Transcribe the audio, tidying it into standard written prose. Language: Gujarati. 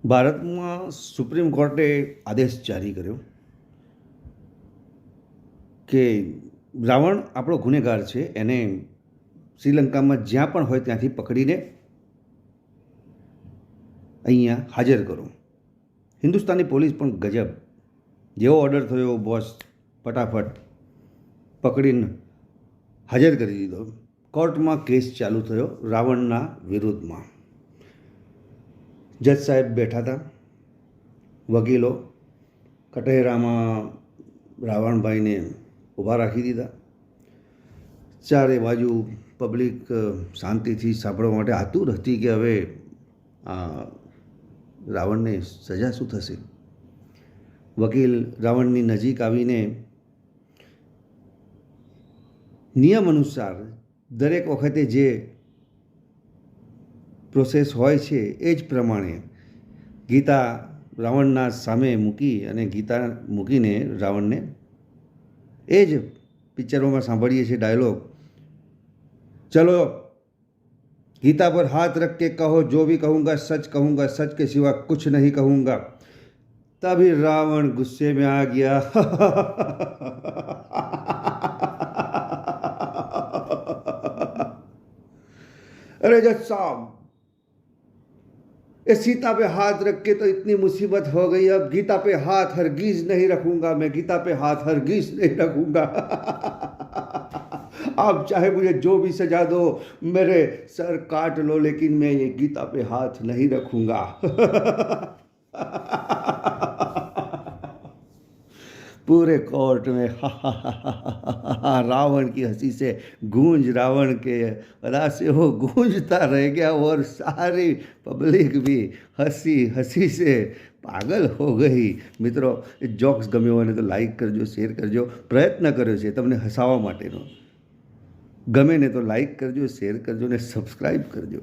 ભારતમાં સુપ્રીમ કોર્ટે આદેશ જારી કર્યો કે રાવણ આપણો ગુનેગાર છે, એને શ્રીલંકામાં જ્યાં પણ હોય ત્યાંથી પકડીને અહીંયા હાજર કરો. હિન્દુસ્તાની પોલીસ પણ ગજબ, જેવો ઓર્ડર થયો બોસ ફટાફટ પકડીને હાજર કરી દીધો. કોર્ટમાં કેસ ચાલુ થયો રાવણના વિરુદ્ધમાં. જજ સાહેબ બેઠા હતા, વકીલો કટહેરામાં રાવણભાઈને ઊભા રાખી દીધા. ચારે બાજુ પબ્લિક શાંતિથી સાંભળવા માટે આતુર હતી કે હવે આ રાવણને સજા શું થશે. વકીલ રાવણની નજીક આવીને નિયમ અનુસાર દરેક વખતે જે પ્રોસેસ હોય છે એ જ પ્રમાણે ગીતા રાવણના સામે મૂકી અને ગીતા મૂકીને રાવણને એ જ પિક્ચરોમાં સાંભળીએ છીએ ડાયલોગ, ચલો गीता पर हाथ रख के कहो जो भी कहूँगा सच के सिवा कुछ नहीं कहूँगा. तभी रावण गुस्से में आ गया. अरे जज साहब, ये सीता पे हाथ रख के तो इतनी मुसीबत हो गई, अब गीता पे हाथ हरगिज नहीं रखूंगा, मैं गीता पे हाथ हरगिज नहीं रखूंगा. आप चाहे मुझे जो भी सजा दो, मेरे सर काट लो, लेकिन मैं ये गीता पे हाथ नहीं रखूंगा. पूरे कोर्ट में रावण की हंसी से गूंज रावण के अदा से वो गूंजता रह गया और सारी पब्लिक भी हंसी हंसी से पागल हो गई. મિત્રો, એ જોક્સ ગમ્યો હોય ને તો લાઈક કરજો, શેર કરજો. પ્રયત્ન કર્યો છે તમને હસાવવા માટેનો. ગમે ને તો લાઈક કરજો, શેર કરજો ને સબસ્ક્રાઈબ કરજો.